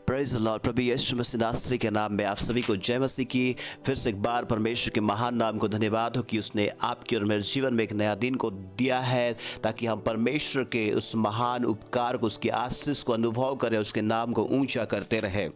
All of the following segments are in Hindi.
Praise the Lord. प्रभु यीशु मसीह नासरी के नाम में आप सभी को जय मसीह की। फिर से एक बार परमेश्वर के महान नाम को धन्यवाद हो कि उसने आपके और मेरे जीवन में एक नया दिन को दिया है, ताकि हम परमेश्वर के उस महान उपकार को, उसकी आशीष को अनुभव करें, उसके नाम को ऊंचा करते रहें।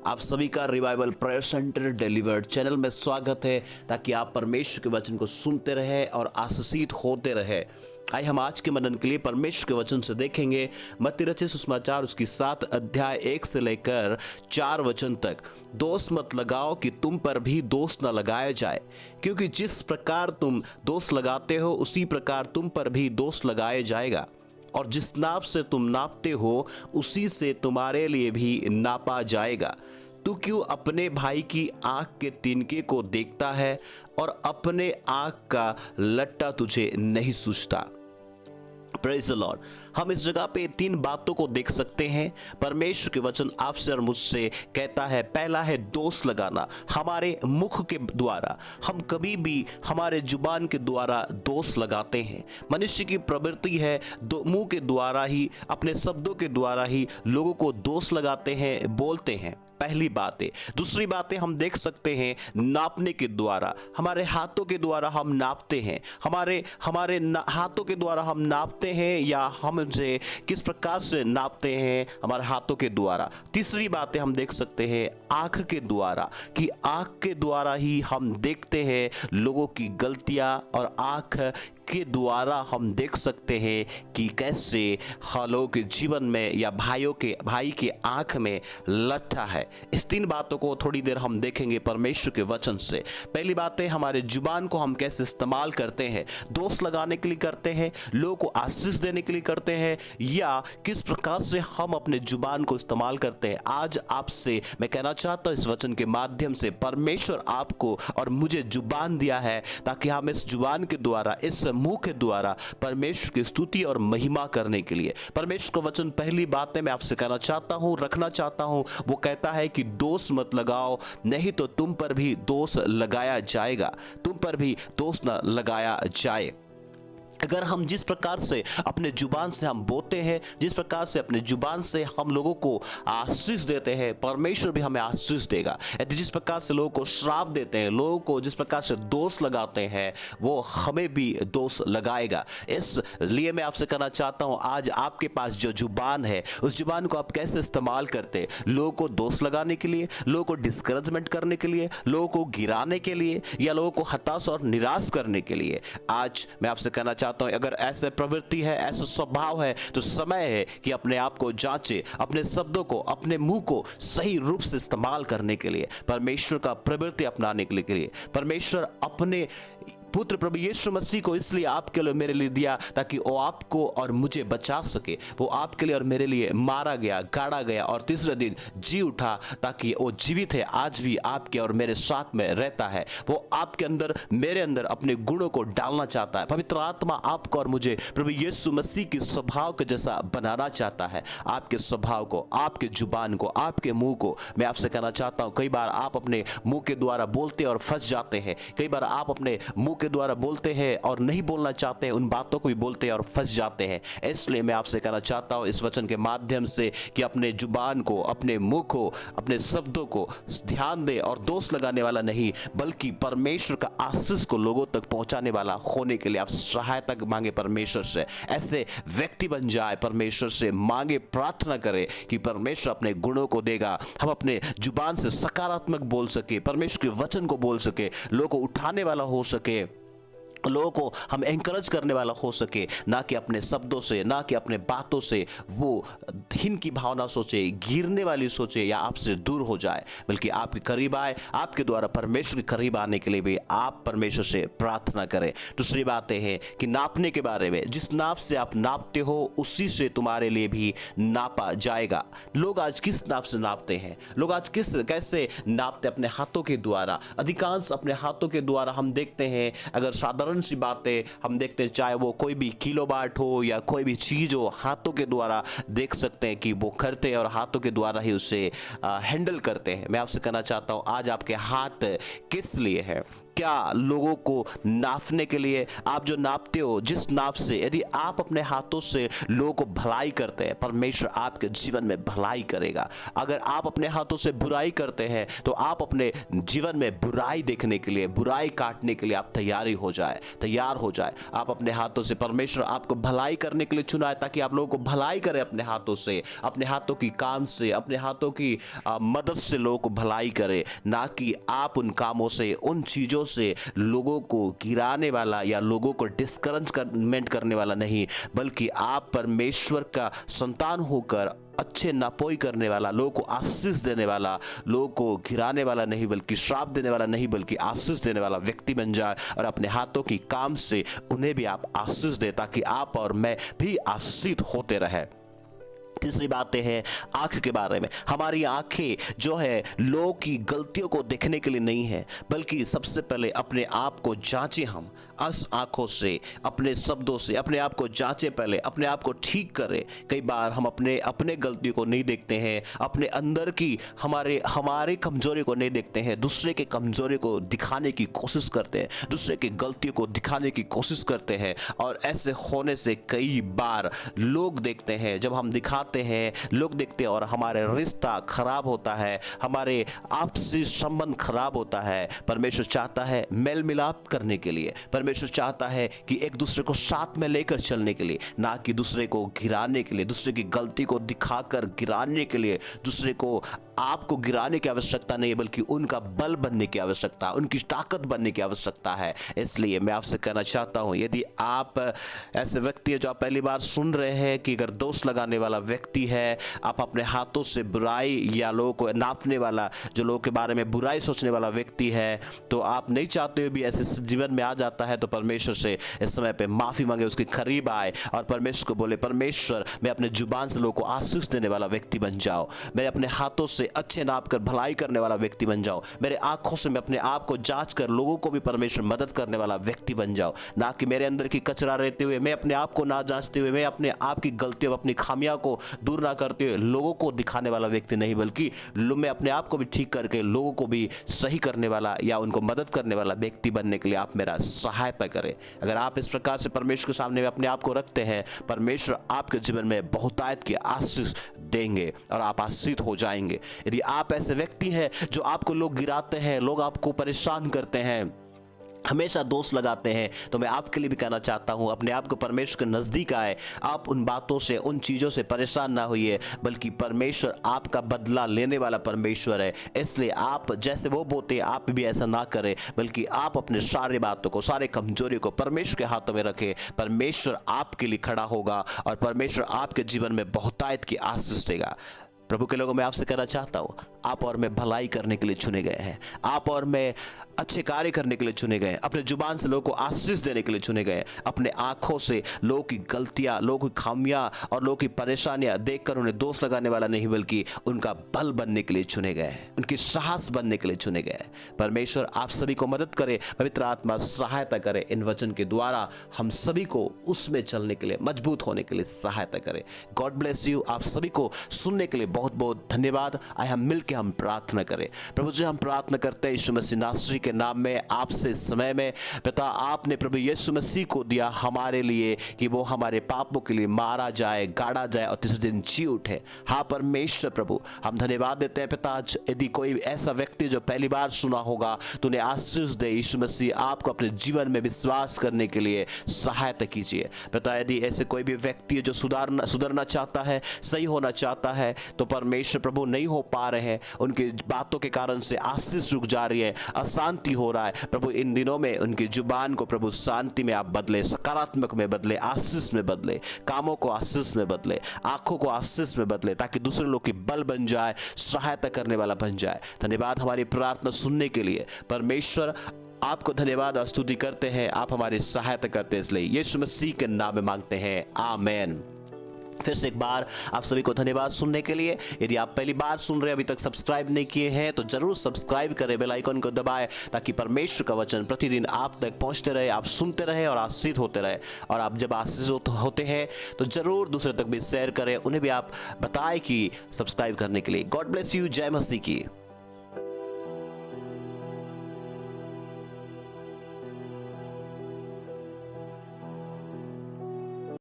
आप सभी का revival prayer centre delivered channel में स्वागत है, ताकि आप परमेश्वर के वचन को सुनते रहें और आशीषित होते रहें। आइए हम आज के मनन के लिए परमेश्वर के वचन से देखेंगे मत्ती रचित सुसमाचार उसकी 7 अध्याय 1 से लेकर 4 वचन तक। दोष मत लगाओ कि तुम पर भी दोष न लगाया जाए, क्योंकि जिस प्रकार तुम दोष लगाते हो उसी प्रकार तुम पर भी दोष लगाया जाएगा, और जिस नाप से तुम नापते हो उसी से तुम्हारे लिए भी नापा जाएगा। तू क्यों अपने भाई की आंख के तिनके को देखता है और अपने आंख का लट्टा तुझे नहीं सूझता। Praise the Lord. हम इस जगह पे 3 बातों को देख सकते हैं। परमेश्वर के वचन आपसे और मुझसे कहता है, पहला है दोष लगाना। हमारे मुख के द्वारा हम कभी भी हमारे जुबान के द्वारा दोष लगाते हैं। मनुष्य की प्रवृत्ति है मुंह के द्वारा ही, अपने शब्दों के द्वारा ही लोगों को दोष लगाते हैं, बोलते हैं। पहली बात है। दूसरी बातें हम देख सकते हैं नापने के द्वारा। हमारे हाथों के द्वारा हम नापते हैं, हमारे हाथों के द्वारा हम नापते हैं, या हम उनसे किस प्रकार से नापते हैं हमारे हाथों के द्वारा। तीसरी बातें हम देख सकते हैं आंख के द्वारा, कि आंख के द्वारा ही हम देखते हैं लोगों की गलतियां, और आंख के द्वारा हम देख सकते हैं कि कैसे लोगों के जीवन में या भाई के आंख में लट्ठा है। इस 3 बातों को थोड़ी देर हम देखेंगे परमेश्वर के वचन से। पहली बात है हमारे जुबान को हम कैसे इस्तेमाल करते हैं। दोष लगाने के लिए करते हैं, लोगों को आशीष देने के लिए करते हैं, या किस प्रकार से हम अपने जुबान को इस्तेमाल करते हैं। आज आपसे मैं कहना चाहता हूं इस वचन के माध्यम से, परमेश्वर आपको और मुझे जुबान दिया है, ताकि हम इस जुबान के द्वारा, इस मुंह के द्वारा परमेश्वर की स्तुति और महिमा करने के लिए। परमेश्वर का वचन पहली बात मैं आपसे कहना चाहता हूं, रखना चाहता हूं, वो कहता है कि दोष मत लगाओ, नहीं तो तुम पर भी दोष लगाया जाएगा। तुम पर भी दोष न लगाया जाए। अगर हम जिस प्रकार से अपने जुबान से हम बोलते हैं, जिस प्रकार से अपने जुबान से हम लोगों को आशीष देते हैं, परमेश्वर भी हमें आशीष देगा। यदि जिस प्रकार से लोगों को श्राप देते हैं, लोगों को जिस प्रकार से दोष लगाते हैं, वो हमें भी दोष लगाएगा। इसलिए मैं आपसे कहना चाहता हूं, आज आपके पास जो जुबान है, उस जुबान को आप कैसे इस्तेमाल करते हैं। लोगों को दोष लगाने के लिए, लोगों को डिस्करेजमेंट करने के लिए, लोगों को गिराने के लिए, या लोगों को हताश और निराश करने के लिए। आज मैं आपसे कहना चाहता हूं, अगर ऐसे प्रवृत्ति है, ऐसा स्वभाव है, तो समय है कि अपने आप को जांचे, अपने शब्दों को, अपने मुंह को सही रूप से इस्तेमाल करने के लिए, परमेश्वर का प्रवृत्ति अपनाने के लिए। परमेश्वर अपने पुत्र प्रभु यीशु मसीह को इसलिए आपके लिए मेरे लिए दिया, ताकि वो आपको और मुझे बचा सके। वो आपके लिए और मेरे लिए मारा गया, गाड़ा गया, और तीसरे दिन जी उठा, ताकि वो जीवित है, आज भी आपके और मेरे साथ में रहता है। वो आपके अंदर, मेरे अंदर अपने गुणों को डालना चाहता है। पवित्र आत्मा आपको और मुझे प्रभु यीशु मसीह के स्वभाव के जैसा बनाना चाहता है। आपके स्वभाव को, आपके जुबान को, आपके मुंह को। मैं आपसे कहना चाहता हूं, कई बार आप अपने मुंह के द्वारा बोलते और फंस जाते हैं। कई बार आप अपने मुंह के द्वारा बोलते हैं और नहीं बोलना चाहते हैं, उन बातों को भी बोलते हैं और फंस जाते हैं। इसलिए मैं आपसे कहना चाहता हूं इस वचन के माध्यम से, कि अपने जुबान को, अपने मुंह को, अपने शब्दों को ध्यान दे, और दोष लगाने वाला नहीं, बल्कि परमेश्वर का आशीष को लोगों तक पहुंचाने वाला होने के लिए आप सहायता मांगे परमेश्वर से। ऐसे व्यक्ति बन जाए, परमेश्वर से मांगे, प्रार्थना करें कि परमेश्वर अपने गुणों को देगा। हम अपने जुबान से सकारात्मक बोल सके, परमेश्वर के वचन को बोल सके, लोगों को उठाने वाला हो सके, लोगों को हम एनकरेज करने वाला हो सके, ना कि अपने शब्दों से, ना कि अपने बातों से वो हीन की भावना सोचे, गिरने वाली सोचे, या आपसे दूर हो जाए, बल्कि आपके करीब आए। आपके द्वारा परमेश्वर के करीब आने के लिए भी आप परमेश्वर से प्रार्थना करें। दूसरी बात है कि नापने के बारे में, जिस नाप से आप नापते हो उसी से तुम्हारे लिए भी नापा जाएगा। लोग आज किस नाप से नापते हैं? लोग आज कैसे नापते? अपने हाथों के द्वारा। अधिकांश अपने हाथों के द्वारा हम देखते हैं, अगर साधारण सी बातें हम देखते हैं, चाहे वो कोई भी किलोवाट हो या कोई भी चीज हो, हाथों के द्वारा देख सकते हैं कि वो करते हैं और हाथों के द्वारा ही उसे हैंडल करते हैं। मैं आपसे कहना चाहता हूं, आज आपके हाथ किस लिए है? क्या लोगों को नापने के लिए आप जो नापते हो, जिस नाप से यदि आप अपने हाथों से लोगों को भलाई करते हैं, परमेश्वर आपके जीवन में भलाई करेगा। अगर आप अपने हाथों से बुराई करते हैं तो आप अपने जीवन में बुराई देखने के लिए, बुराई काटने के लिए आप तैयार हो जाए। आप अपने हाथों से, परमेश्वर आपको भलाई करने के लिए चुना है ताकि आप लोगों को भलाई करें अपने हाथों से, अपने हाथों की काम से, अपने हाथों की मदद से लोगों को भलाई करें, ना कि आप उन कामों से, उन चीज़ों से लोगों को गिराने वाला या लोगों को डिस्करेजमेंट करने वाला नहीं, बल्कि आप परमेश्वर का संतान होकर अच्छे नापोई करने वाला, लोगों को आशीष देने वाला, लोगों को गिराने वाला नहीं बल्कि श्राप देने वाला नहीं बल्कि आशीष देने वाला व्यक्ति बन जाए और अपने हाथों की काम से उन्हें भी आप आशीष दे ताकि आप और मैं भी आशीषित होते रहे। तीसरी बातें हैं आंख के बारे में। हमारी आंखें जो है लोगों की गलतियों को देखने के लिए नहीं है, बल्कि सबसे पहले अपने आप को जांचें। हम उस आंखों से, अपने शब्दों से अपने आप को जांचें, पहले अपने आप को ठीक करें। कई बार हम अपने गलतियों को नहीं देखते हैं, अपने अंदर की हमारे कमजोरी को नहीं देखते हैं, दूसरे के कमजोरी को दिखाने की कोशिश करते हैं, दूसरे की गलतियों को दिखाने की कोशिश करते हैं। और ऐसे होने से कई बार लोग देखते हैं, जब हम दिखाते हैं लोग देखते हैं और हमारे रिश्ता खराब होता है, हमारे आपसी संबंध खराब होता है। परमेश्वर चाहता है मेल मिलाप करने के लिए, परमेश्वर चाहता है कि एक दूसरे को साथ में लेकर चलने के लिए, ना कि दूसरे को गिराने के लिए, दूसरे की गलती को दिखाकर गिराने के लिए। दूसरे को आपको गिराने की आवश्यकता नहीं है बल्कि उनका बल बनने की आवश्यकता, उनकी ताकत बनने की आवश्यकता है। इसलिए मैं आपसे कहना चाहता हूं, यदि आप ऐसे व्यक्ति है जो आप पहली बार सुन रहे हैं कि अगर दोष लगाने वाला व्यक्ति है, आप अपने हाथों से बुराई या लोगों को नापने वाला, जो लोगों के बारे में बुराई सोचने वाला व्यक्ति है, तो आप नहीं चाहते हुए भी ऐसे जीवन में आ जाता है, तो परमेश्वर से इस समय पे माफी मांगे, उसके करीब आए और परमेश्वर को बोले, परमेश्वर मैं अपने जुबान से लोगों को आशीष देने वाला व्यक्ति बन जाओ, मेरे अपने हाथों से अच्छे नाप कर भलाई करने वाला व्यक्ति बन जाओ, मेरे आंखों से मैं अपने आप को जांच कर लोगों को भी परमेश्वर मदद करने वाला व्यक्ति बन जाओ, ना कि मेरे अंदर की कचरा रहते हुए, मैं अपने आप को ना जांचते हुए, मैं अपने आप की गलतियों, अपनी खामियां को दूर ना करते हुए लोगों को दिखाने वाला व्यक्ति नहीं, बल्कि मैं अपने आप को भी ठीक करके लोगों को भी सही करने वाला या उनको मदद करने वाला व्यक्ति बनने के लिए आप मेरा सहायता करें। अगर आप इस प्रकार से परमेश्वर के सामने अपने आप को रखते हैं, परमेश्वर आपके जीवन में बहुतायत की आशीष देंगे और आप आशीषित हो जाएंगे। यदि आप ऐसे व्यक्ति हैं जो आपको लोग गिराते हैं, लोग आपको परेशान करते हैं, हमेशा दोष लगाते हैं, तो मैं आपके लिए भी कहना चाहता हूं, अपने आप को परमेश्वर के नजदीक आए। आप उन बातों से, उन चीजों से परेशान ना होइए, बल्कि परमेश्वर आपका बदला लेने वाला परमेश्वर है। इसलिए आप जैसे वो बोते हैं आप भी ऐसा ना करें, बल्कि आप अपने सारे बातों को, सारे कमजोरी को परमेश्वर के हाथों में रखें। परमेश्वर आपके लिए खड़ा होगा और परमेश्वर आपके जीवन में बहुतायत की आशीष देगा। प्रभु के लोगों, मैं आपसे कहना चाहता हूं, आप और मैं भलाई करने के लिए चुने गए हैं, आप और मैं अच्छे कार्य करने के लिए चुने गए, अपने जुबान से लोगों को आशीष देने के लिए चुने गए, अपने आंखों से लोगों की गलतियां, लोगों की खामियां और लोगों की परेशानियां देखकर उन्हें दोष लगाने वाला नहीं, बल्कि उनका बल बनने के लिए चुने गए, उनकी साहस बनने के लिए चुने गए। परमेश्वर आप सभी को मदद करे, पवित्र आत्मा सहायता करे, इन वचन के द्वारा हम सभी को उसमें चलने के लिए, मजबूत होने के लिए सहायता करे। God bless you. आप सभी को सुनने के लिए बहुत बहुत धन्यवाद। आए हम मिलकर हम प्रार्थना करें। प्रभु जी, हम प्रार्थना करते हैं यीशु मसीह नासरी के नाम में आपसे इस समय में, पिता आपने प्रभु यीशु मसीह को दिया हमारे लिए कि वो हमारे पापों के लिए मारा जाए, गाड़ा जाए और तीसरे दिन जी उठे। हाँ परमेश्वर प्रभु, हम धन्यवाद देते हैं पिता। यदि कोई ऐसा व्यक्ति जो पहली बार सुना होगा, तो उन्हें आशीष दे यीशु मसीह, आपको अपने जीवन में विश्वास करने के लिए सहायता कीजिए पिता। यदि ऐसे कोई भी व्यक्ति है जो सुधरना चाहता है, सही होना चाहता है, तो परमेश्वर प्रभु नहीं हो पा रहे हैं, उनकी बातों के कारण से आशीष रुक जा रही है, अशांति हो रहा है प्रभु, इन दिनों में उनकी जुबान को प्रभु शांति में आप बदले, सकारात्मक में बदले, आशीष में बदले, कामों को आशीष में बदले, आंखों को आशीष में बदले, ताकि दूसरे लोग की बल बन जाए, सहायता करने वाला बन जाए। धन्यवाद हमारी प्रार्थना सुनने के लिए। परमेश्वर आपको धन्यवाद और स्तुति करते हैं, आप हमारी सहायता करते हैं, इसलिए यीशु मसीह के नाम में मांगते हैं, आमेन। फिर से एक बार आप सभी को धन्यवाद सुनने के लिए। यदि आप पहली बार सुन रहे हैं, अभी तक सब्सक्राइब नहीं किए हैं, तो जरूर सब्सक्राइब करें, बेल आइकन को दबाएं, ताकि परमेश्वर का वचन प्रतिदिन आप तक पहुंचते रहे, आप सुनते रहे और आशीषित होते रहे। और आप जब आशीषित होते हैं तो जरूर दूसरे तक भी शेयर करें, उन्हें भी आप बताएं कि सब्सक्राइब करने के लिए। God bless you. जय मसीह की।